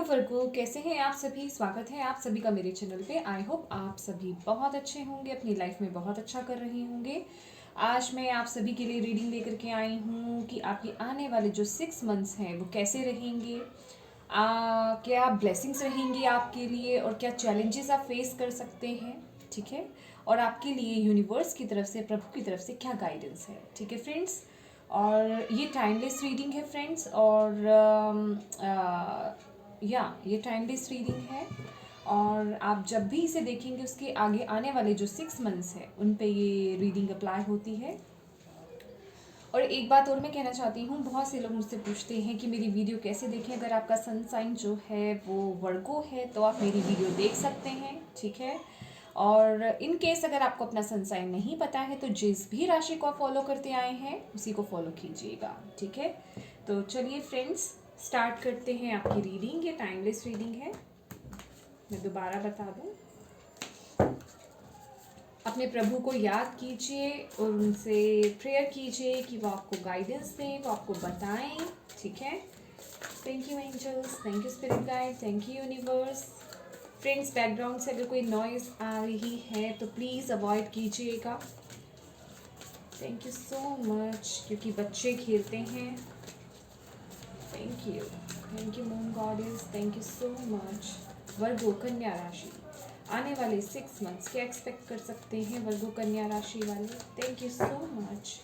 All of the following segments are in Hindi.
वर्गो, कैसे हैं आप सभी। स्वागत है आप सभी का मेरे चैनल पे। आई होप आप सभी बहुत अच्छे होंगे, अपनी लाइफ में बहुत अच्छा कर रहे होंगे। आज मैं आप सभी के लिए रीडिंग लेकर के आई हूँ कि आपके आने वाले जो 6 मंथ्स हैं वो कैसे रहेंगे। क्या ब्लेसिंग्स रहेंगी आपके लिए और क्या चैलेंजेस आप फेस कर सकते हैं, ठीक है। और आपके लिए यूनिवर्स की तरफ से, प्रभु की तरफ से क्या गाइडेंस है, ठीक है फ्रेंड्स। और ये टाइमलेस रीडिंग है फ्रेंड्स। और ये टाइमलेस रीडिंग है और आप जब भी इसे देखेंगे उसके आगे आने वाले जो 6 मंथ्स हैं उन पे ये रीडिंग अप्लाई होती है। और एक बात और मैं कहना चाहती हूँ, बहुत से लोग मुझसे पूछते हैं कि मेरी वीडियो कैसे देखें। अगर आपका सन साइन जो है वो वर्गो है तो आप मेरी वीडियो देख सकते हैं, ठीक है। और इन केस अगर आपको अपना सन साइन नहीं पता है तो जिस भी राशि को आप फॉलो करते आए हैं उसी को फॉलो कीजिएगा, ठीक है। तो चलिए फ्रेंड्स, स्टार्ट करते हैं आपकी रीडिंग। ये टाइमलेस रीडिंग है, मैं दोबारा बता दूं। अपने प्रभु को याद कीजिए और उनसे प्रेयर कीजिए कि वो आपको गाइडेंस दें, वो आपको बताएं, ठीक है। Thank you angels, thank you spirit guide, thank you universe. Friends, background से अगर कोई नॉइज़ आ रही है तो प्लीज़ अवॉइड कीजिएगा। थैंक यू सो मच, क्योंकि बच्चे खेलते हैं। Thank you moon goddess, thank you so much. Virgo कन्या राशि आने वाले 6 मंथ्स क्या एक्सपेक्ट कर सकते हैं वर्गो कन्या राशि वाले। Thank you so much,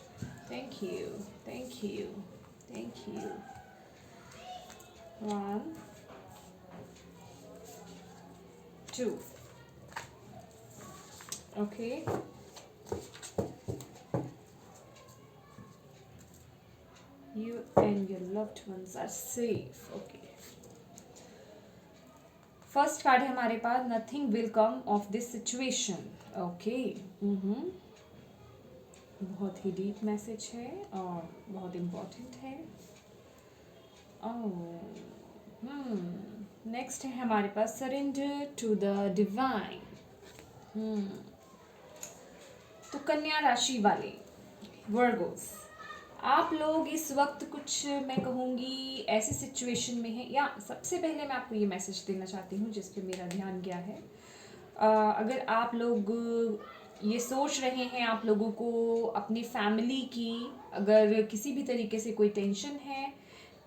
thank you, thank you, thank you. 1 2 okay. You and your loved ones are safe. Okay. First card है हमारे पास, nothing will come off this situation. Okay. बहुत ही डीप मैसेज है और बहुत इम्पोर्टेंट है। नेक्स्ट है हमारे पास, सरेंडर टू द डिवाइन। तो कन्या राशि वाले वर्गोस, आप लोग इस वक्त कुछ, मैं कहूँगी ऐसी सिचुएशन में है। या सबसे पहले मैं आपको ये मैसेज देना चाहती हूँ जिस पे मेरा ध्यान गया है। अगर आप लोग ये सोच रहे हैं, आप लोगों को अपनी फैमिली की अगर किसी भी तरीके से कोई टेंशन है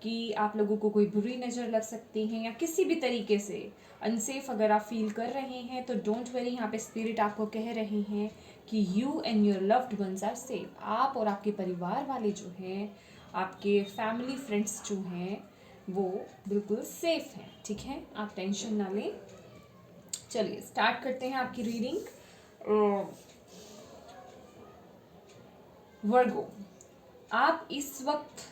कि आप लोगों को कोई बुरी नज़र लग सकती है या किसी भी तरीके से अनसेफ अगर आप फील कर रहे हैं तो डोंट वरी, यहाँ पे स्पिरिट आपको कह रहे हैं कि you and your loved ones are safe. आप और आपके परिवार वाले जो हैं, आपके फैमिली फ्रेंड्स जो हैं वो बिल्कुल सेफ हैं, ठीक है। आप टेंशन ना लें। चलिए स्टार्ट करते हैं आपकी रीडिंग। वर्गो, आप इस वक्त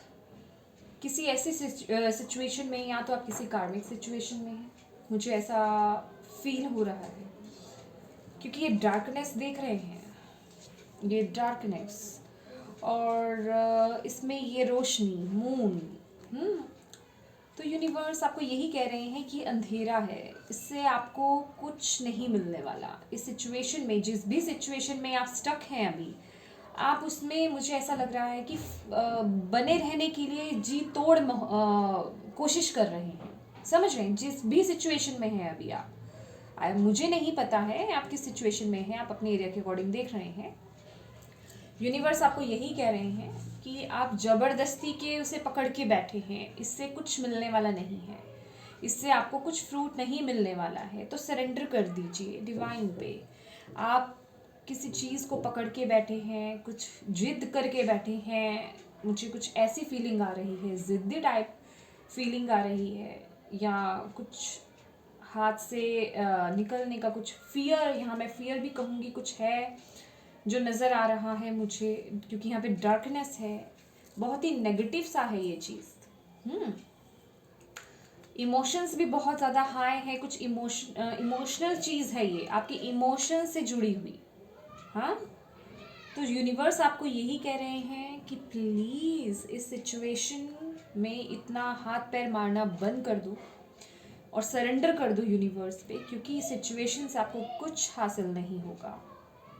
किसी ऐसी सिचुएशन में, या तो आप किसी कार्मिक सिचुएशन में हैं, मुझे ऐसा फील हो रहा है क्योंकि ये डार्कनेस देख रहे हैं, ये डार्कनेस और इसमें ये रोशनी, मून। तो यूनिवर्स आपको यही कह रहे हैं कि अंधेरा है, इससे आपको कुछ नहीं मिलने वाला। इस सिचुएशन में, जिस भी सिचुएशन में आप स्टक हैं अभी, आप उसमें, मुझे ऐसा लग रहा है कि बने रहने के लिए जी तोड़ कोशिश कर रहे हैं। समझ रहे हैं, जिस भी सिचुएशन में हैं अभी आप, मुझे नहीं पता है आप किस सिचुएशन में हैं, आप अपने एरिया के अकॉर्डिंग देख रहे हैं। यूनिवर्स आपको यही कह रहे हैं कि आप ज़बरदस्ती के उसे पकड़ के बैठे हैं, इससे कुछ मिलने वाला नहीं है, इससे आपको कुछ फ्रूट नहीं मिलने वाला है। तो सरेंडर कर दीजिए डिवाइन पे। आप किसी चीज़ को पकड़ के बैठे हैं, कुछ जिद करके बैठे हैं, मुझे कुछ ऐसी फीलिंग आ रही है, ज़िद्दी टाइप फीलिंग आ रही है, या कुछ हाथ से निकलने का कुछ फियर, यहाँ मैं फियर भी कहूँगी, कुछ है जो नज़र आ रहा है मुझे, क्योंकि यहाँ पे डार्कनेस है, बहुत ही नेगेटिव सा है ये चीज़। इमोशंस भी बहुत ज़्यादा हाई है, कुछ इमोशनल चीज़ है ये, आपकी इमोशन से जुड़ी हुई। हाँ, तो यूनिवर्स आपको यही कह रहे हैं कि प्लीज़ इस सिचुएशन में इतना हाथ पैर मारना बंद कर दो और सरेंडर कर दो यूनिवर्स पे, क्योंकि इस सिचुएशन से आपको कुछ हासिल नहीं होगा,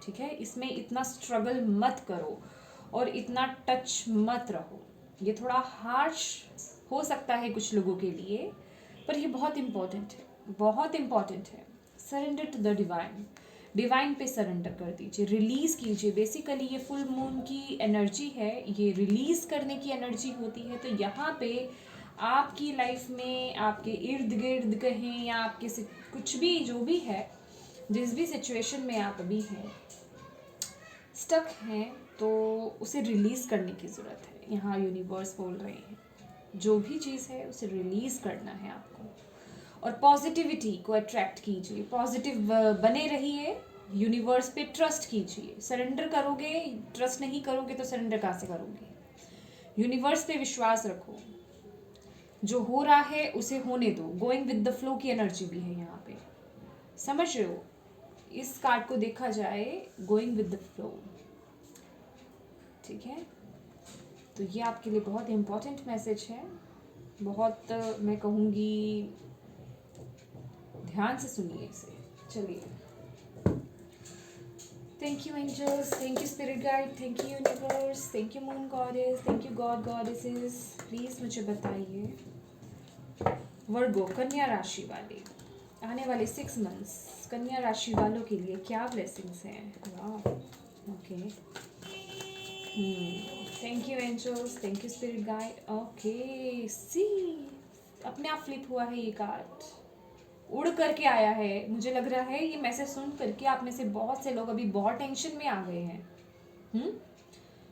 ठीक है। इसमें इतना स्ट्रगल मत करो और इतना टच मत रहो। ये थोड़ा हार्श हो सकता है कुछ लोगों के लिए, पर ये बहुत इम्पोर्टेंट है, बहुत इम्पोर्टेंट है। Surrender to the divine, divine पे सरेंडर कर दीजिए, रिलीज़ कीजिए। बेसिकली ये फुल मून की एनर्जी है, ये रिलीज़ करने की एनर्जी होती है। तो यहाँ पे आपकी लाइफ में, आपके इर्द गिर्द कहें या आपके से कुछ भी जो भी है, जिस भी सिचुएशन में आप अभी हैं, स्टक हैं, तो उसे रिलीज़ करने की ज़रूरत है। यहाँ यूनिवर्स बोल रहे हैं जो भी चीज़ है उसे रिलीज़ करना है आपको, और पॉजिटिविटी को अट्रैक्ट कीजिए, पॉजिटिव बने रहिए, यूनिवर्स पे ट्रस्ट कीजिए। सरेंडर करोगे, ट्रस्ट नहीं करोगे तो सरेंडर कहाँ से करोगे? यूनिवर्स पे विश्वास रखो, जो हो रहा है उसे होने दो। गोइंग विद द फ्लो की एनर्जी भी है यहाँ पे, समझ रहे हो? इस कार्ड को देखा जाए गोइंग विद द फ्लो, ठीक है? तो ये आपके लिए बहुत इम्पोर्टेंट मैसेज है, बहुत मैं कहूँगी ध्यान से सुनिए इसे। चलिए, thank you angels, thank you spirit guide, thank you universe, thank you moon goddess, thank you God goddesses. Please मुझे बताइए, वर्गो कन्या राशि वाले आने वाले 6 मंथ्स कन्या राशि वालों के लिए क्या ब्लेसिंग्स हैं? वाह, okay, thank you angels, thank you spirit guide. Okay, see अपने आप फ्लिप हुआ है ये कार्ड, उड़ करके आया है। मुझे लग रहा है ये मैसेज सुन करके आप में से बहुत से लोग अभी बहुत टेंशन में आ गए हैं,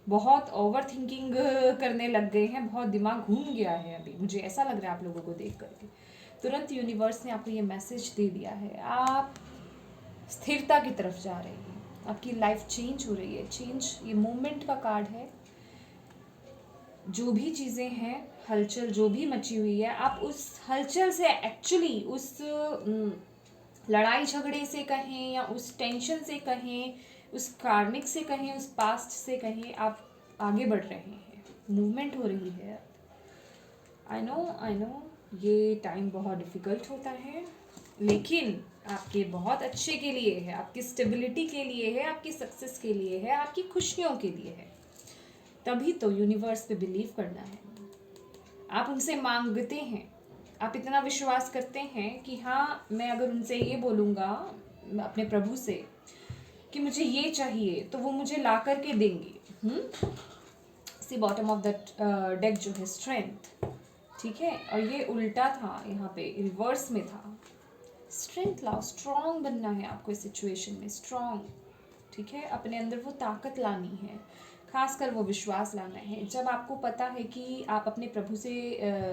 बहुत ओवर थिंकिंग करने लग गए हैं, बहुत दिमाग घूम गया है अभी, मुझे ऐसा लग रहा है आप लोगों को देख करके। तुरंत यूनिवर्स ने आपको ये मैसेज दे दिया है, आप स्थिरता की तरफ जा रहे हैं, आपकी लाइफ चेंज हो रही है। चेंज ये मूवमेंट का कार्ड है। जो भी चीज़ें हैं, हलचल जो भी मची हुई है, आप उस हलचल से एक्चुअली उस लड़ाई झगड़े से कहें या उस टेंशन से कहें, उस कार्मिक से कहें, उस पास्ट से कहें, आप आगे बढ़ रहे हैं, मूवमेंट हो रही है। आई नो ये टाइम बहुत डिफ़िकल्ट होता है, लेकिन आपके बहुत अच्छे के लिए है, आपकी स्टेबिलिटी के लिए है, आपकी सक्सेस के लिए है, आपकी खुशियों के लिए है। तभी तो यूनिवर्स पे बिलीव करना है। आप उनसे मांगते हैं, आप इतना विश्वास करते हैं कि हाँ, मैं अगर उनसे ये बोलूँगा अपने प्रभु से कि मुझे ये चाहिए तो वो मुझे ला करके देंगे। सी बॉटम ऑफ द डेक जो है स्ट्रेंथ, ठीक है, और ये उल्टा था, यहाँ पे रिवर्स में था। स्ट्रेंथ लाओ, स्ट्रॉन्ग बनना है आपको इस सिचुएशन में, स्ट्रॉन्ग, ठीक है, अपने अंदर वो ताकत लानी है, खासकर वो विश्वास लाना है। जब आपको पता है कि आप अपने प्रभु से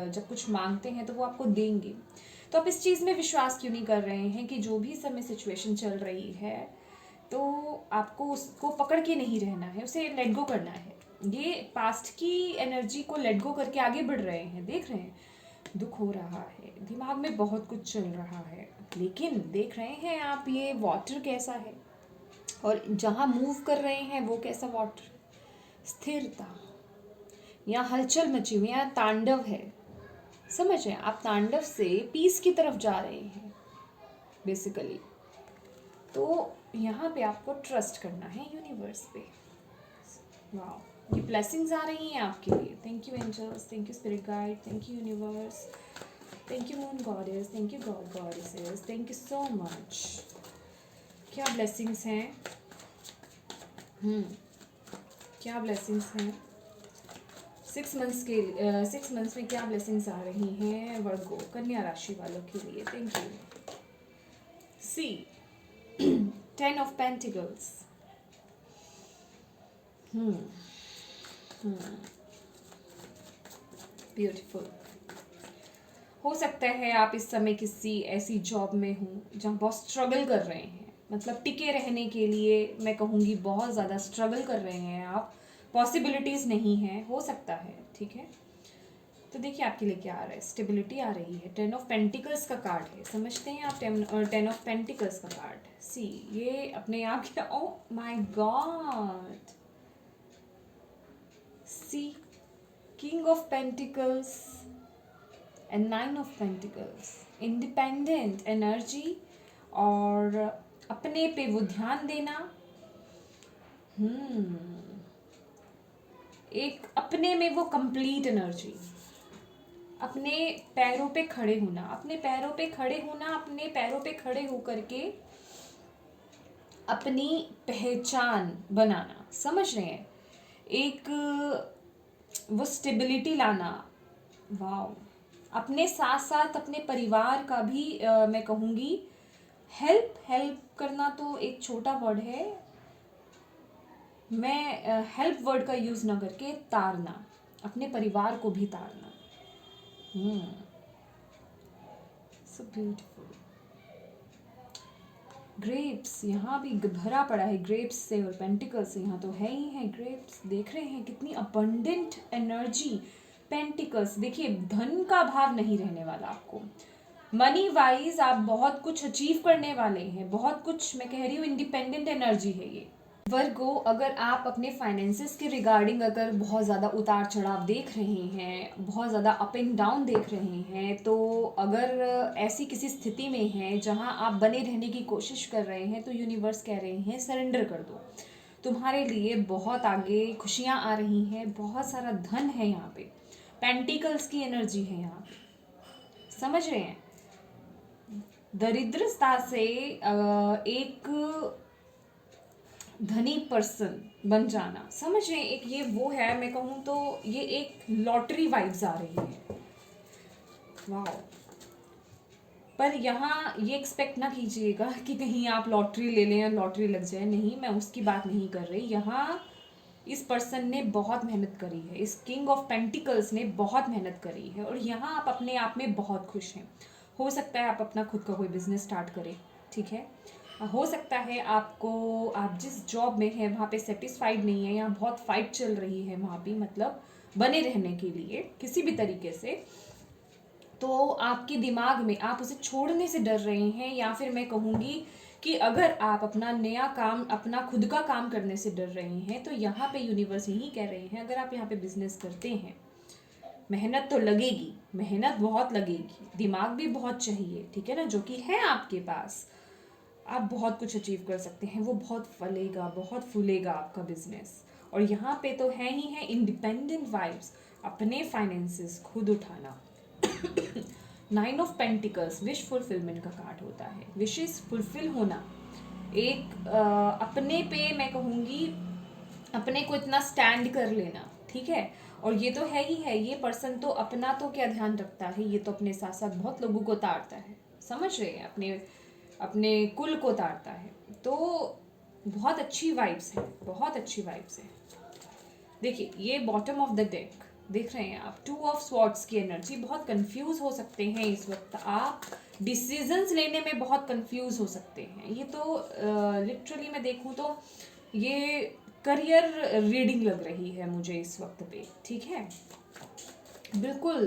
जब कुछ मांगते हैं तो वो आपको देंगे, तो आप इस चीज़ में विश्वास क्यों नहीं कर रहे हैं कि जो भी समय सिचुएशन चल रही है तो आपको उसको पकड़ के नहीं रहना है, उसे लेट गो करना है। ये पास्ट की एनर्जी को लेट गो करके आगे बढ़ रहे हैं, देख रहे हैं दुख हो रहा है, दिमाग में बहुत कुछ चल रहा है, लेकिन देख रहे हैं आप ये वाटर कैसा है और जहाँ मूव कर रहे हैं वो कैसा वाटर, स्थिरता, यहाँ हलचल मची हुई, यहाँ तांडव है, समझ रहे हैं आप? तांडव से पीस की तरफ जा रहे हैं बेसिकली। तो यहाँ पे आपको ट्रस्ट करना है यूनिवर्स पे। वाह, ये ब्लेसिंग्स आ रही हैं आपके लिए। Thank you angels, thank you spirit guide, thank you universe, thank you moon goddess, thank you God goddesses, thank you so much. क्या ब्लेसिंग्स हैं, क्या ब्लेसिंग्स हैं 6 मंथ्स में, क्या ब्लेसिंग्स आ रही हैं वर्गो कन्या राशि वालों के लिए? Thank you. See 10 of pentacles, beautiful. हो सकता है आप इस समय किसी ऐसी जॉब में हों जहाँ बहुत स्ट्रगल कर रहे हैं, मतलब टिके रहने के लिए मैं कहूँगी बहुत ज़्यादा स्ट्रगल कर रहे हैं आप, पॉसिबिलिटीज़ नहीं है, हो सकता है, ठीक है। तो देखिए आपके लिए क्या आ रहा है, स्टेबिलिटी आ रही है, 10 ऑफ पेंटिकल्स का कार्ड है, समझते हैं आप? 10 ऑफ पेंटिकल्स का कार्ड, सी ये अपने आप क्या, oh my God, see king of pentacles and 9 of pentacles, independent energy और अपने पे वो ध्यान देना, एक अपने में वो कंप्लीट एनर्जी, अपने पैरों पे खड़े होना, अपने पैरों पे खड़े होना, अपने पैरों पे खड़े होकर के अपनी पहचान बनाना, समझ रहे हैं, एक वो स्टेबिलिटी लाना। वाओ। अपने साथ साथ अपने परिवार का भी मैं कहूँगी हेल्प करना तो एक छोटा वर्ड है, मैं हेल्प वर्ड का यूज़ ना करके तारना, अपने परिवार को भी तारना। So beautiful. ग्रेप्स यहाँ भी भरा पड़ा है ग्रेप्स से और पेंटिकल्स से, यहाँ तो है ही है ग्रेप्स। देख रहे हैं कितनी अबंडेंट एनर्जी। पेंटिकल्स देखिए, धन का भाव नहीं रहने वाला आपको। मनी वाइज आप बहुत कुछ अचीव करने वाले हैं, बहुत कुछ, मैं कह रही हूँ इंडिपेंडेंट एनर्जी है ये। वर्गो, अगर आप अपने फाइनेंसेस के रिगार्डिंग अगर बहुत ज़्यादा उतार चढ़ाव देख रहे हैं, बहुत ज़्यादा अप एंड डाउन देख रहे हैं, तो अगर ऐसी किसी स्थिति में हैं जहां आप बने रहने की कोशिश कर रहे हैं, तो यूनिवर्स कह रहे हैं सरेंडर कर दो। तुम्हारे लिए बहुत आगे खुशियां आ रही हैं, बहुत सारा धन है यहाँ पे, पेंटिकल्स की एनर्जी है यहाँ पे, समझ रहे हैं। दरिद्रता से एक धनी पर्सन बन जाना, समझ रहे हैं, एक ये वो है, मैं कहूँ तो ये एक लॉटरी वाइब्स आ रही है। वाह। पर यहाँ ये एक्सपेक्ट ना कीजिएगा कि कहीं आप लॉटरी ले लें या लॉटरी लग जाए, नहीं, मैं उसकी बात नहीं कर रही। यहाँ इस पर्सन ने बहुत मेहनत करी है, इस किंग ऑफ पेंटिकल्स ने बहुत मेहनत करी है, और यहाँ आप अपने आप में बहुत खुश हैं। हो सकता है आप अपना खुद का कोई बिजनेस स्टार्ट करें, ठीक है। हो सकता है आपको, आप जिस जॉब में हैं वहाँ पे सेटिस्फाइड नहीं है, यहाँ बहुत फाइट चल रही है वहाँ भी, मतलब बने रहने के लिए किसी भी तरीके से, तो आपके दिमाग में आप उसे छोड़ने से डर रहे हैं, या फिर मैं कहूँगी कि अगर आप अपना नया काम, अपना खुद का काम करने से डर रहे हैं, तो यहाँ पे यूनिवर्स यही कह रहे हैं, अगर आप यहाँ पे बिजनेस करते हैं, मेहनत तो लगेगी, मेहनत बहुत लगेगी, दिमाग भी बहुत चाहिए, ठीक है ना, जो कि है आपके पास, आप बहुत कुछ अचीव कर सकते हैं, वो बहुत फलेगा, बहुत फूलेगा आपका बिजनेस। और यहाँ पे तो है ही है इंडिपेंडेंट वाइब्स, अपने फाइनेंसेस खुद उठाना। 9 ऑफ पेंटिकल्स विश फुलफिलमेंट का कार्ड होता है, विशेस फुलफिल होना, एक अपने पे मैं कहूँगी अपने को इतना स्टैंड कर लेना, ठीक है। और ये तो है ही है, ये पर्सन तो अपना तो क्या ध्यान रखता है, ये तो अपने साथ साथ बहुत लोगों को ताड़ता है, समझ रहे हैं, अपने अपने कुल को ताड़ता है, तो बहुत अच्छी वाइब्स है, बहुत अच्छी वाइब्स है। देखिए ये बॉटम ऑफ द डेक देख रहे हैं आप, 2 ऑफ स्वॉर्ड्स की एनर्जी, बहुत कंफ्यूज हो सकते हैं इस वक्त आप, डिसीजंस लेने में बहुत कंफ्यूज हो सकते हैं। ये तो लिटरली मैं देखूं तो ये करियर रीडिंग लग रही है मुझे इस वक्त पे, ठीक है, बिल्कुल,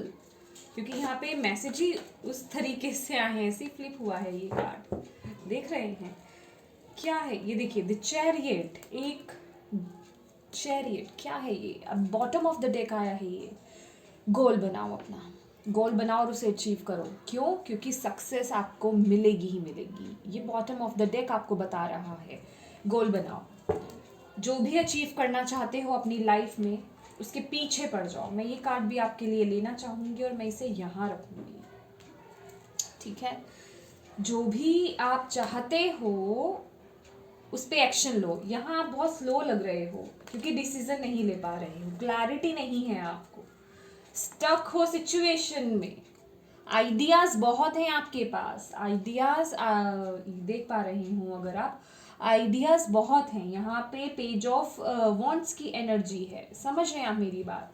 क्योंकि यहाँ पे मैसेज ही उस तरीके से आए हैं, ऐसे फ्लिप हुआ है ये कार्ड, देख रहे हैं क्या है ये, देखिए द चैरियट, एक चैरियट क्या है ये, अब बॉटम ऑफ द डेक आया है ये। गोल बनाओ, अपना गोल बनाओ और उसे अचीव करो, क्यों, क्योंकि सक्सेस आपको मिलेगी ही मिलेगी, ये बॉटम ऑफ द डेक आपको बता रहा है। गोल बनाओ, जो भी अचीव करना चाहते हो अपनी लाइफ में, उसके पीछे पड़ जाओ। मैं ये कार्ड भी आपके लिए लेना चाहूँगी और मैं इसे यहाँ रखूँगी, ठीक है। जो भी आप चाहते हो उस पर एक्शन लो। यहाँ आप बहुत स्लो लग रहे हो क्योंकि डिसीजन नहीं ले पा रहे हो, क्लैरिटी नहीं है आपको, स्टक हो सिचुएशन में। आइडियाज बहुत हैं आपके पास, आइडियाज देख पा रही हूँ अगर आप, आइडियाज बहुत हैं यहाँ पे। पेज ऑफ वॉन्ट्स की एनर्जी है, समझ रहे हैं आप मेरी बात,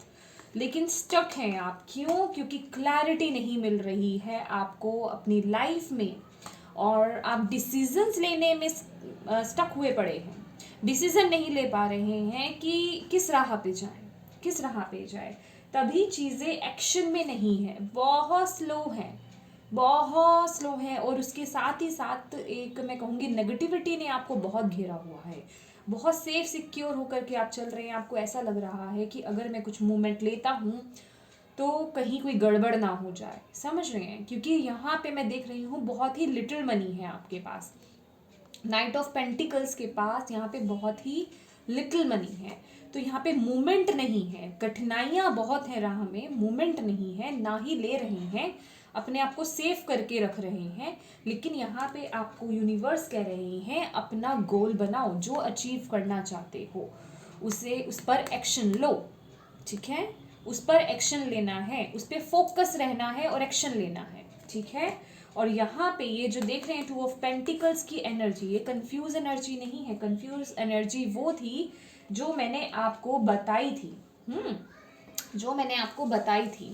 लेकिन स्टक हैं आप, क्यों, क्योंकि क्लैरिटी नहीं मिल रही है आपको अपनी लाइफ में, और आप डिसीजंस लेने में स्टक हुए पड़े हैं, डिसीजन नहीं ले पा रहे हैं कि किस राह पे जाएं, किस राह पे जाए, तभी चीज़ें एक्शन में नहीं है, बहुत स्लो है, बहुत स्लो है। और उसके साथ ही साथ एक मैं कहूँगी नेगेटिविटी ने आपको बहुत घेरा हुआ है, बहुत सेफ सिक्योर होकर के आप चल रहे हैं, आपको ऐसा लग रहा है कि अगर मैं कुछ मूवमेंट लेता हूँ तो कहीं कोई गड़बड़ ना हो जाए, समझ रहे हैं, क्योंकि यहाँ पे मैं देख रही हूँ बहुत ही लिटिल मनी है आपके पास, 9 ऑफ पेंटिकल्स के पास यहाँ पे बहुत ही लिटिल मनी है। तो यहाँ पे मूवमेंट नहीं है, कठिनाइयाँ बहुत है राह में, मूवमेंट नहीं है, ना ही ले रहे हैं, अपने आप को सेफ करके रख रहे हैं। लेकिन यहाँ पे आपको यूनिवर्स कह रहे हैं अपना गोल बनाओ, जो अचीव करना चाहते हो उस पर एक्शन लो, ठीक है, उस पर एक्शन लेना है, उस पर फोकस रहना है और एक्शन लेना है, ठीक है। और यहाँ पे ये जो देख रहे हैं 2 ऑफ पेंटिकल्स की एनर्जी, ये कंफ्यूज एनर्जी नहीं है। कंफ्यूज एनर्जी वो थी जो मैंने आपको बताई थी, जो मैंने आपको बताई थी।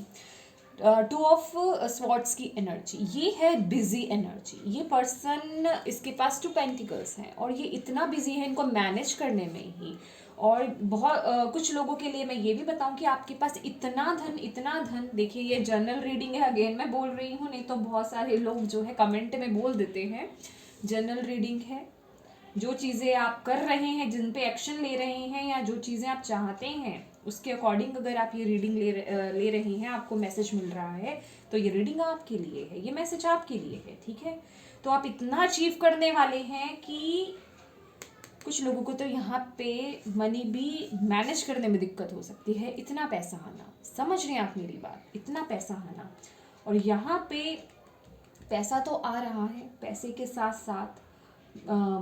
2 ऑफ स्वॉर्ड्स की एनर्जी, ये है बिजी एनर्जी। ये पर्सन, इसके पास 2 पेंटिकल्स हैं और ये इतना बिजी है इनको मैनेज करने में ही। और बहुत कुछ लोगों के लिए मैं ये भी बताऊं कि आपके पास इतना धन, देखिए ये जनरल रीडिंग है, अगेन मैं बोल रही हूँ, नहीं तो बहुत सारे लोग जो है कमेंट में बोल देते हैं जनरल रीडिंग है। जो चीज़ें आप कर रहे हैं, जिन पे एक्शन ले रहे हैं, या जो चीज़ें आप चाहते हैं उसके अकॉर्डिंग अगर आप ये रीडिंग ले रहे हैं, आपको मैसेज मिल रहा है, तो ये रीडिंग आपके लिए है, ये मैसेज आपके लिए है, ठीक है। तो आप इतना अचीव करने वाले हैं कि कुछ लोगों को तो यहाँ पे मनी भी मैनेज करने में दिक्कत हो सकती है। इतना पैसा आना, समझ रहे हैं आप मेरी बात, इतना पैसा आना। और यहाँ पे पैसा तो आ रहा है, पैसे के साथ साथ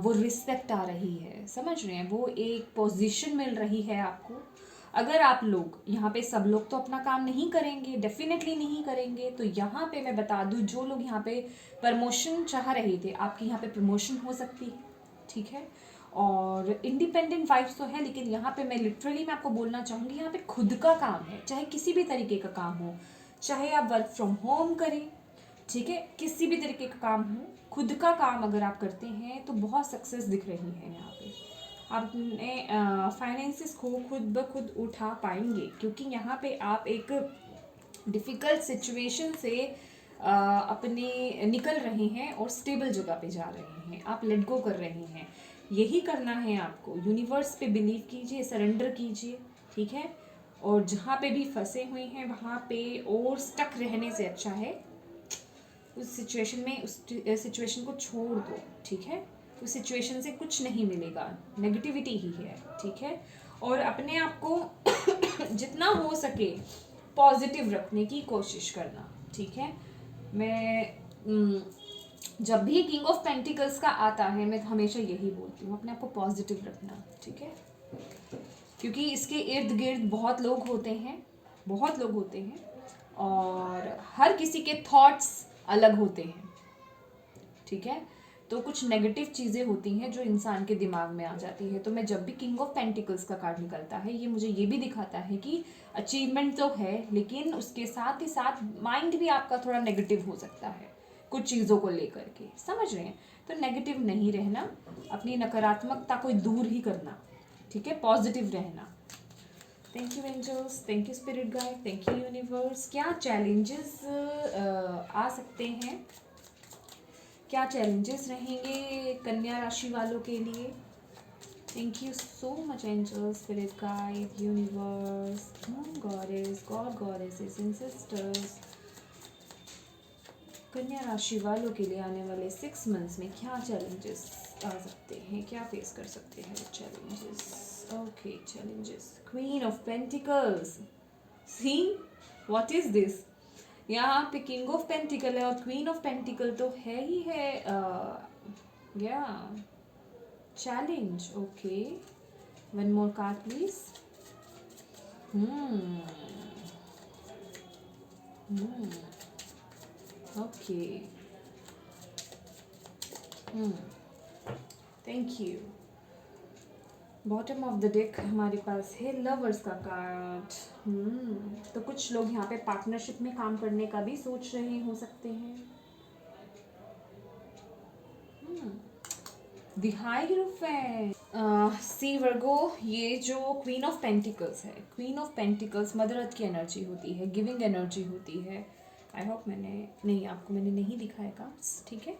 वो रिस्पेक्ट आ रही है, समझ रहे हैं, वो एक पोजीशन मिल रही है आपको। अगर आप लोग यहाँ पे, सब लोग तो अपना काम नहीं करेंगे, डेफिनेटली नहीं करेंगे, तो यहाँ पे मैं बता दूँ, जो लोग यहाँ पे प्रमोशन चाह रहे थे, आपकी यहाँ पे प्रमोशन हो सकती है, ठीक है। और इंडिपेंडेंट वाइफ्स तो है, लेकिन यहाँ पे मैं लिटरली मैं आपको बोलना चाहूँगी, यहाँ पे खुद का काम है, चाहे किसी भी तरीके का काम हो, चाहे आप वर्क फ्रॉम होम करें, ठीक है, किसी भी तरीके का काम हो, खुद का काम अगर आप करते हैं तो बहुत सक्सेस दिख रही है। यहाँ पे आप अपने फाइनेंसिस को खुद ब खुद उठा पाएंगे, क्योंकि यहाँ पे आप एक डिफ़िकल्ट सिचुएशन से अपने निकल रहे हैं और स्टेबल जगह पे जा रहे हैं, आप लेट गो कर रहे हैं। यही करना है आपको, यूनिवर्स पे बिलीव कीजिए, सरेंडर कीजिए, ठीक है। और जहाँ पे भी फंसे हुए हैं वहाँ पे और स्टक रहने से अच्छा है उस सिचुएशन में, उस सिचुएशन को छोड़ दो, ठीक है। उस सिचुएशन से कुछ नहीं मिलेगा, नेगेटिविटी ही है, ठीक है। और अपने आप को जितना हो सके पॉजिटिव रखने की कोशिश करना, ठीक है। मैं जब भी किंग ऑफ पेंटिकल्स का आता है, मैं हमेशा यही बोलती हूँ, अपने आप को पॉजिटिव रखना, ठीक है। क्योंकि इसके इर्द गिर्द बहुत लोग होते हैं, बहुत लोग होते हैं, और हर किसी के थॉट्स अलग होते हैं, ठीक है। तो कुछ नेगेटिव चीज़ें होती हैं जो इंसान के दिमाग में आ जाती है। तो मैं जब भी किंग ऑफ पेंटिकल्स का कार्ड निकलता है, ये मुझे ये भी दिखाता है कि अचीवमेंट तो है, लेकिन उसके साथ ही साथ माइंड भी आपका थोड़ा नेगेटिव हो सकता है कुछ चीज़ों को लेकर के, समझ रहे हैं। तो नेगेटिव नहीं रहना, अपनी नकारात्मकता को दूर ही करना, ठीक है, पॉजिटिव रहना। Thank you angels, thank you spirit guide, thank you universe. क्या चैलेंजेस आ सकते हैं, क्या चैलेंजेस रहेंगे कन्या राशि वालों के लिए? Thank you so much angels, spirit guide, universe, goddess, goddesses and sisters. कन्या राशि वालों के लिए आने वाले 6 मंथ्स में क्या चैलेंजेस आ सकते हैं, क्या फेस कर सकते हैं challenges? Okay, challenges, queen of pentacles, see what is this? यहाँ पे किंग ऑफ पेंटिकल है और क्वीन ऑफ पेंटिकल तो है ही है, या challenge. Okay, one more card please. Okay, thank you. Bottom of the deck हमारे पास है लवर्स का कार्ड। तो कुछ लोग यहाँ पे पार्टनरशिप में काम करने का भी सोच रहे हो सकते हैं। द हाइरोफेंट, सी वर्गो, ये जो क्वीन ऑफ पेंटिकल्स है, queen of pentacles mother earth की एनर्जी होती है, गिविंग एनर्जी होती है। आई होप आपको मैंने नहीं दिखाया कार्ड्स, ठीक है।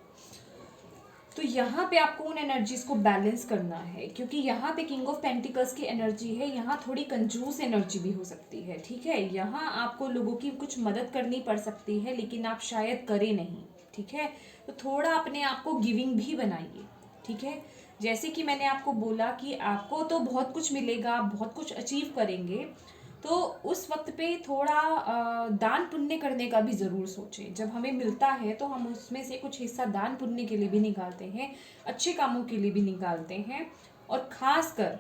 तो यहाँ पे आपको उन एनर्जीज को बैलेंस करना है, क्योंकि यहाँ पे किंग ऑफ पेंटिकल्स की एनर्जी है, यहाँ थोड़ी कंजूस एनर्जी भी हो सकती है, ठीक है। यहाँ आपको लोगों की कुछ मदद करनी पड़ सकती है, लेकिन आप शायद करें नहीं, ठीक है। तो थोड़ा अपने आप को गिविंग भी बनाइए, ठीक है। जैसे कि मैंने आपको बोला कि आपको तो बहुत कुछ मिलेगा, आप बहुत कुछ अचीव करेंगे, तो उस वक्त पे थोड़ा दान पुण्य करने का भी ज़रूर सोचें। जब हमें मिलता है तो हम उसमें से कुछ हिस्सा दान पुण्य के लिए भी निकालते हैं, अच्छे कामों के लिए भी निकालते हैं। और ख़ासकर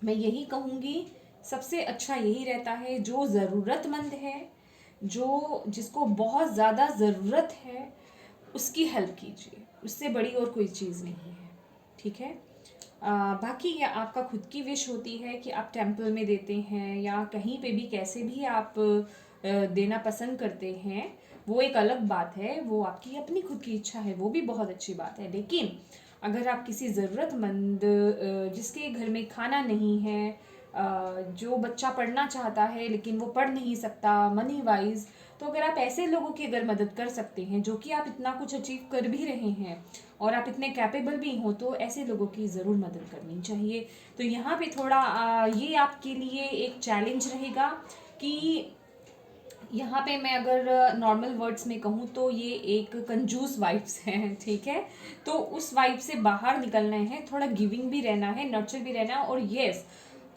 मैं यही कहूँगी, सबसे अच्छा यही रहता है जो ज़रूरतमंद है, जो जिसको बहुत ज़्यादा ज़रूरत है, उसकी हेल्प कीजिए। उससे बड़ी और कोई चीज़ नहीं है, ठीक है। बाकी ये आपका खुद की विश होती है कि आप टेंपल में देते हैं या कहीं पे भी कैसे भी आप देना पसंद करते हैं, वो एक अलग बात है, वो आपकी अपनी खुद की इच्छा है, वो भी बहुत अच्छी बात है। लेकिन अगर आप किसी ज़रूरतमंद जिसके घर में खाना नहीं है, जो बच्चा पढ़ना चाहता है लेकिन वो पढ़ नहीं सकता मनी वाइज, तो अगर आप ऐसे लोगों की अगर मदद कर सकते हैं जो कि आप इतना कुछ अचीव कर भी रहे हैं और आप इतने कैपेबल भी हो, तो ऐसे लोगों की ज़रूर मदद करनी चाहिए। तो यहाँ पे थोड़ा ये आपके लिए एक चैलेंज रहेगा कि यहाँ पे मैं अगर नॉर्मल वर्ड्स में कहूँ तो ये एक कंजूस वाइब्स है, ठीक है। तो उस वाइब से बाहर निकलना है, थोड़ा गिविंग भी रहना है, नर्चर भी रहना है, और यस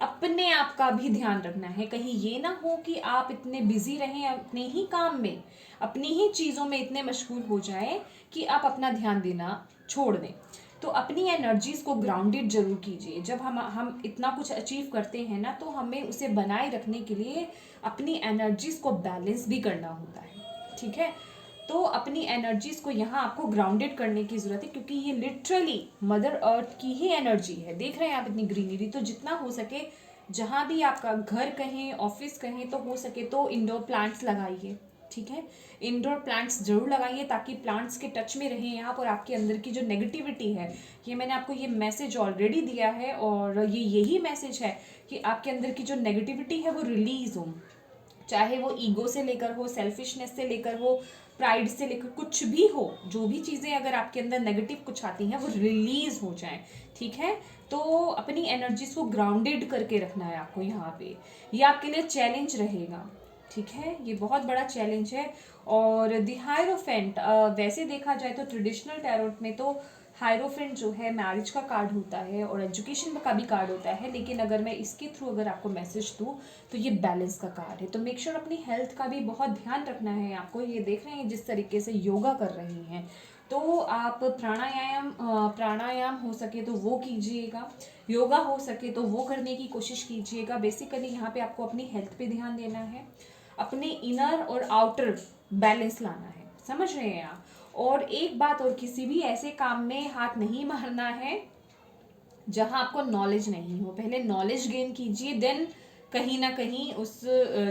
अपने आप का भी ध्यान रखना है। कहीं ये ना हो कि आप इतने बिजी रहें अपने ही काम में, अपनी ही चीज़ों में इतने मशगूल हो जाएं कि आप अपना ध्यान देना छोड़ दें। तो अपनी एनर्जीज को ग्राउंडेड जरूर कीजिए। जब हम इतना कुछ अचीव करते हैं ना, तो हमें उसे बनाए रखने के लिए अपनी एनर्जीज को बैलेंस भी करना होता है, ठीक है। तो अपनी एनर्जीज को यहाँ आपको ग्राउंडेड करने की ज़रूरत है, क्योंकि ये लिटरली मदर अर्थ की ही एनर्जी है। देख रहे हैं आप इतनी ग्रीनरी, तो जितना हो सके जहाँ भी आपका घर कहें, ऑफिस कहें, तो हो सके तो इंडोर प्लांट्स लगाइए, ठीक है। इंडोर प्लांट्स जरूर लगाइए ताकि प्लांट्स के टच में रहें आप, और आपके अंदर की जो नेगेटिविटी है, ये मैंने आपको ये मैसेज ऑलरेडी दिया है, और ये यही मैसेज है कि आपके अंदर की जो नेगेटिविटी है वो रिलीज हो, चाहे वो ईगो से लेकर हो, सेल्फिशनेस से लेकर हो, प्राइड से लेकर कुछ भी हो, जो भी चीज़ें अगर आपके अंदर नेगेटिव कुछ आती हैं वो रिलीज हो जाएं, ठीक है। तो अपनी एनर्जीज को ग्राउंडेड करके रखना है आपको यहाँ पे। ये आपके लिए चैलेंज रहेगा, ठीक है, ये बहुत बड़ा चैलेंज है। और द हायरोफेंट, वैसे देखा जाए तो ट्रेडिशनल टैरोट में तो हायरोफेंट जो है मैरिज का कार्ड होता है और एजुकेशन का भी कार्ड होता है, लेकिन अगर मैं इसके थ्रू अगर आपको मैसेज दूँ तो ये बैलेंस का कार्ड है। तो मेक श्योर अपनी हेल्थ का भी बहुत ध्यान रखना है आपको। ये देख रहे हैं जिस तरीके से योगा कर रही हैं, तो आप प्राणायाम हो सके तो वो कीजिएगा, योगा हो सके तो वो करने की कोशिश कीजिएगा। बेसिकली यहाँ पे आपको अपनी हेल्थ पे ध्यान देना है, अपने इनर और आउटर बैलेंस लाना है, समझ रहे हैं आप। और एक बात और, किसी भी ऐसे काम में हाथ नहीं मारना है जहां आपको नॉलेज नहीं हो। पहले नॉलेज गेन कीजिए, देन कहीं ना कहीं उस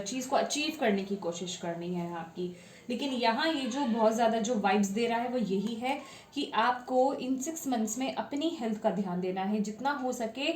चीज़ को अचीव करने की कोशिश करनी है आपकी। लेकिन यहाँ ये जो बहुत ज़्यादा जो वाइब्स दे रहा है वो यही है कि आपको इन 6 मंथ्स में अपनी हेल्थ का ध्यान देना है। जितना हो सके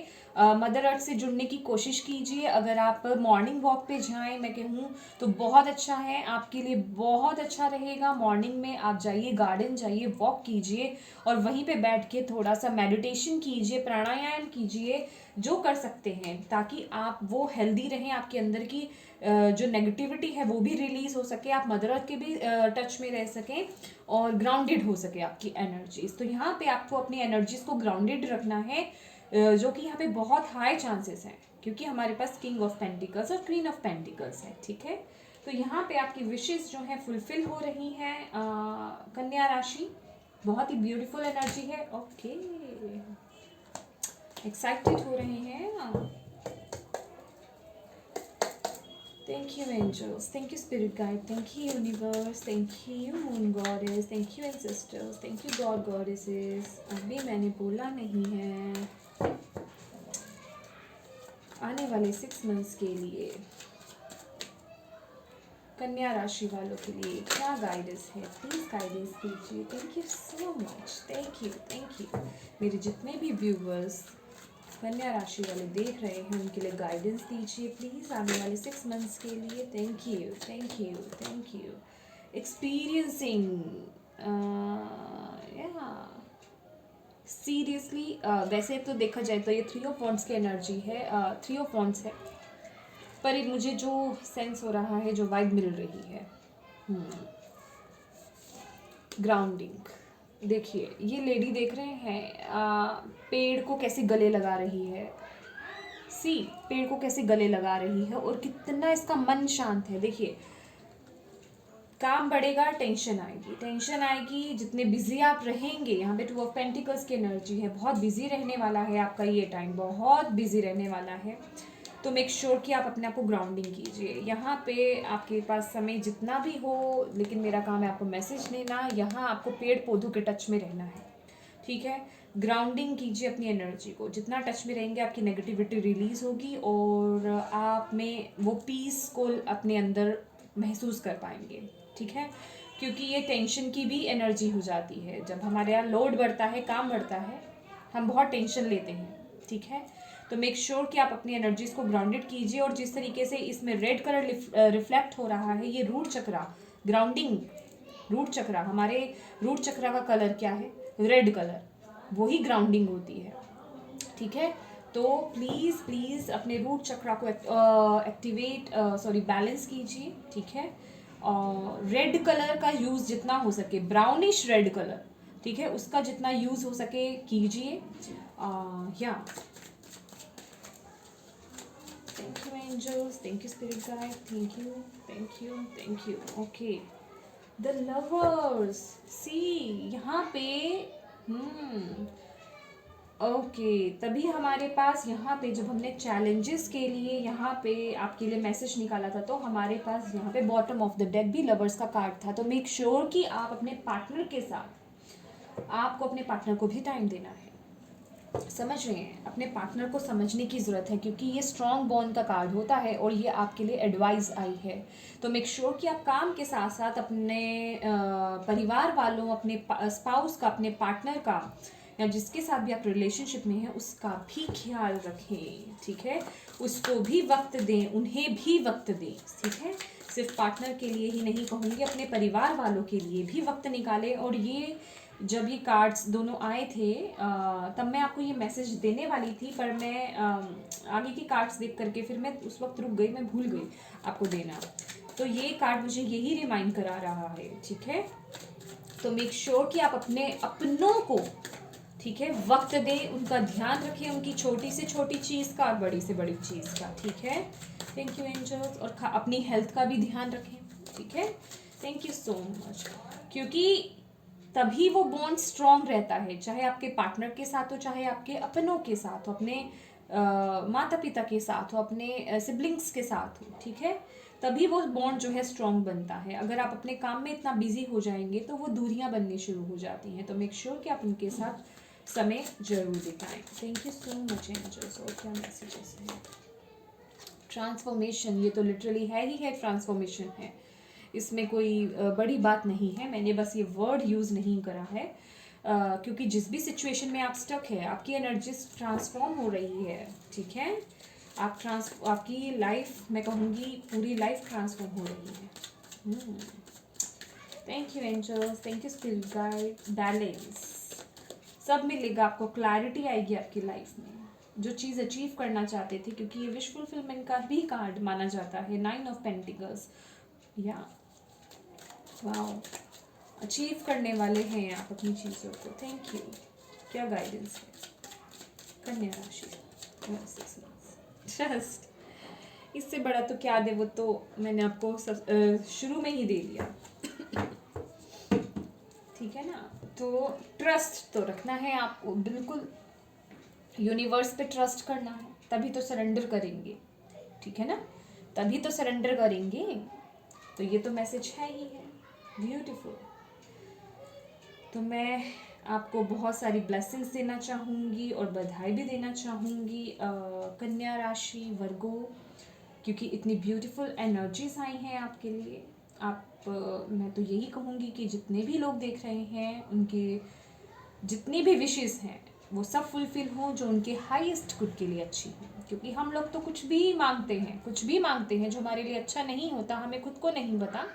मदर अर्थ से जुड़ने की कोशिश कीजिए। अगर आप मॉर्निंग वॉक पे जाएं, मैं कहूँ तो बहुत अच्छा है, आपके लिए बहुत अच्छा रहेगा। मॉर्निंग में आप जाइए, गार्डन जाइए, वॉक कीजिए और वहीं पे बैठ के थोड़ा सा मेडिटेशन कीजिए, प्राणायाम कीजिए, जो कर सकते हैं, ताकि आप वो हेल्दी रहें, आपके अंदर की जो नेगेटिविटी है वो भी रिलीज हो सके, आप मदर अर्थ के भी टच में रह सकें और ग्राउंडेड हो सके आपकी एनर्जीज। तो यहाँ पे आपको अपनी एनर्जीज को ग्राउंडेड रखना है, जो कि यहाँ पे बहुत हाई चांसेस हैं, क्योंकि हमारे पास किंग ऑफ पेंटिकल्स और क्वीन ऑफ पेंटिकल्स है, ठीक है। तो यहाँ पे आपकी विशेस जो है फुलफिल हो रही हैं। कन्या राशि बहुत ही ब्यूटीफुल एनर्जी है, ओके, एक्साइटेड हो रहे हैं। Thank you angels, thank you spirit guide, thank you universe, thank you moon goddess, thank you ancestors, thank you god goddesses। अभी मैंने बोला नहीं है, आने वाले 6 मंथ्स के लिए कन्या राशि वालों के लिए क्या गाइडेंस है, प्लीज़ गाइडेंस दीजिए। Thank you so much, thank you. मेरे जितने भी व्यूवर्स कन्या राशि वाले देख रहे हैं उनके लिए गाइडेंस दीजिए प्लीज़ आने वाले 6 मंथ्स के लिए। Thank you. एक्सपीरियंसिंग सीरियसली, वैसे तो देखा जाए तो ये 3 ऑफ वॉन्ड्स की एनर्जी है, 3 ऑफ वॉन्ड्स है, पर मुझे जो सेंस हो रहा है, जो वाइब मिल रही है, ग्राउंडिंग, देखिए ये लेडी देख रहे हैं पेड़ को कैसे गले लगा रही है। सी, पेड़ को कैसे गले लगा रही है और कितना इसका मन शांत है। देखिए काम बढ़ेगा, टेंशन आएगी, टेंशन आएगी। जितने बिजी आप रहेंगे, यहाँ पे 2 ऑफ पेंटिकल्स की एनर्जी है, बहुत बिजी रहने वाला है आपका ये टाइम, बहुत बिजी रहने वाला है। तो मेक श्योर कि आप अपने आप को ग्राउंडिंग कीजिए। यहाँ पे आपके पास समय जितना भी हो, लेकिन मेरा काम है आपको मैसेज देना। यहाँ आपको पेड़ पौधों के टच में रहना है, ठीक है। ग्राउंडिंग कीजिए अपनी एनर्जी को, जितना टच में रहेंगे आपकी नेगेटिविटी रिलीज होगी और आप में वो पीस को अपने अंदर महसूस कर पाएंगे, ठीक है। क्योंकि ये टेंशन की भी एनर्जी हो जाती है। जब हमारे यहाँ लोड बढ़ता है, काम बढ़ता है, हम बहुत टेंशन लेते हैं, ठीक है। तो मेक श्योर कि आप अपनी एनर्जीज को ग्राउंडेड कीजिए। और जिस तरीके से इसमें रेड कलर रिफ्लेक्ट हो रहा है, ये रूट चक्रा, ग्राउंडिंग, रूट चक्रा, हमारे रूट चक्रा का कलर क्या है? रेड कलर, वही ग्राउंडिंग होती है, ठीक है। तो प्लीज़ प्लीज़ अपने रूट चक्रा को एक्टिवेट बैलेंस कीजिए, ठीक है। और रेड कलर का यूज़ जितना हो सके, ब्राउनिश रेड कलर, ठीक है, उसका जितना यूज़ हो सके कीजिए। या thank you angels, thank you spirit guide, thank you, thank you, thank you. Okay, the lovers, see यहाँ पे ओके तभी हमारे पास यहाँ पे जब हमने चैलेंजेस के लिए यहाँ पे आपके लिए मैसेज निकाला था, तो हमारे पास यहाँ पे बॉटम ऑफ द डेक भी लवर्स का कार्ड था। तो मेक श्योर कि आप अपने पार्टनर के साथ, आपको अपने पार्टनर को भी टाइम देना है, समझ रहे हैं? अपने पार्टनर को समझने की ज़रूरत है, क्योंकि ये स्ट्रॉन्ग बॉन्ड का कार्ड होता है और ये आपके लिए एडवाइस आई है। तो मेक श्योर कि आप काम के साथ साथ अपने परिवार वालों, अपने स्पाउस का, अपने पार्टनर का, या जिसके साथ भी आप रिलेशनशिप में हैं उसका भी ख्याल रखें, ठीक है। उसको भी वक्त दें, उन्हें भी वक्त दें, ठीक है। सिर्फ पार्टनर के लिए ही नहीं कहूँगी, अपने परिवार वालों के लिए भी वक्त निकालें। और ये जब ये कार्ड्स दोनों आए थे तब मैं आपको ये मैसेज देने वाली थी, पर मैं आगे के कार्ड्स देख करके फिर मैं उस वक्त रुक गई, मैं भूल गई आपको देना। तो ये कार्ड मुझे यही रिमाइंड करा रहा है, ठीक है। तो मेक श्योर कि आप अपने अपनों को, ठीक है, वक्त दें, उनका ध्यान रखें, उनकी छोटी से छोटी चीज़ का और बड़ी से बड़ी चीज़ का, ठीक है। Thank you angels. और अपनी हेल्थ का भी ध्यान रखें, ठीक है। Thank you so much. क्योंकि तभी वो बॉन्ड स्ट्रॉन्ग रहता है, चाहे आपके पार्टनर के साथ हो, चाहे आपके अपनों के साथ हो, अपने माता पिता के साथ हो, अपने सिबलिंग्स के साथ हो, ठीक है। तभी वो बॉन्ड जो है स्ट्रॉन्ग बनता है। अगर आप अपने काम में इतना बिजी हो जाएंगे तो वो दूरियां बननी शुरू हो जाती हैं। तो मेक श्योर कि आप उनके साथ समय जरूर बिताएं। Thank you so much angels. और क्या मैसेजेस हैं? ट्रांसफॉर्मेशन, ये तो लिटरली है ही है, ट्रांसफॉर्मेशन है, इसमें कोई बड़ी बात नहीं है। मैंने बस ये वर्ड यूज़ नहीं करा है क्योंकि जिस भी सिचुएशन में आप स्टक है, आपकी एनर्जी ट्रांसफॉर्म हो रही है, ठीक है। आपकी लाइफ, मैं कहूँगी पूरी लाइफ ट्रांसफॉर्म हो रही है। Thank you angels, thank you spirit guide. Balance, सब मिलेगा आपको, क्लैरिटी आएगी आपकी लाइफ में, जो चीज़ अचीव करना चाहते थे, क्योंकि ये विश फुलफिलमेंट का भी कार्ड माना जाता है, 9 ऑफ पेंटिकल्स। या वाओ, अचीव करने वाले हैं आप अपनी चीज़ों को। Thank you. क्या गाइडेंस है? कन्या राशि, ट्रस्ट, इससे बड़ा तो क्या दे, वो तो मैंने आपको शुरू में ही दे दिया, ठीक है ना। तो ट्रस्ट तो रखना है आपको, बिल्कुल यूनिवर्स पे ट्रस्ट करना है, तभी तो सरेंडर करेंगे, ठीक है ना, तभी तो सरेंडर करेंगे। तो ये तो मैसेज है ही है, ब्यूटीफुल। तो मैं आपको बहुत सारी ब्लेसिंग्स देना चाहूँगी और बधाई भी देना चाहूँगी कन्या राशि, वर्गो, क्योंकि इतनी ब्यूटीफुल एनर्जीज आई हैं आपके लिए। मैं तो यही कहूँगी कि जितने भी लोग देख रहे हैं, उनके जितनी भी विशेस हैं वो सब फुलफिल हों, जो उनके हाईएस्ट गुड के लिए अच्छी हैं। क्योंकि हम लोग तो कुछ भी मांगते हैं, कुछ भी मांगते हैं जो हमारे लिए अच्छा नहीं होता, हमें खुद को नहीं पता,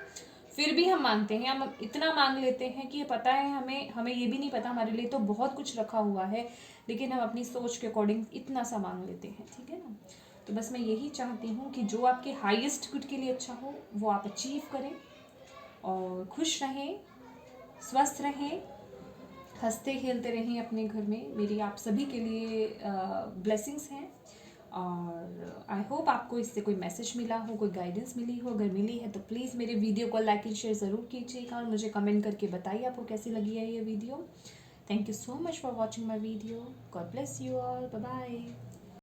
फिर भी हम मांगते हैं। हम इतना मांग लेते हैं कि पता है हमें ये भी नहीं पता हमारे लिए तो बहुत कुछ रखा हुआ है, लेकिन हम अपनी सोच के अकॉर्डिंग इतना सा मांग लेते हैं, ठीक है ना। तो बस मैं यही चाहती हूँ कि जो आपके हाईएस्ट गुड के लिए अच्छा हो वो आप अचीव करें, और खुश रहें, स्वस्थ रहें, हंसते खेलते रहें अपने घर में, मेरी आप सभी के लिए ब्लेसिंग्स हैं। और आई होप आपको इससे कोई मैसेज मिला हो, कोई गाइडेंस मिली हो। अगर मिली है तो प्लीज़ मेरे वीडियो को लाइक एंड शेयर ज़रूर कीजिएगा और मुझे कमेंट करके बताइए आपको कैसी लगी है ये video. Thank you so much for watching my video. God bless you all. Bye bye.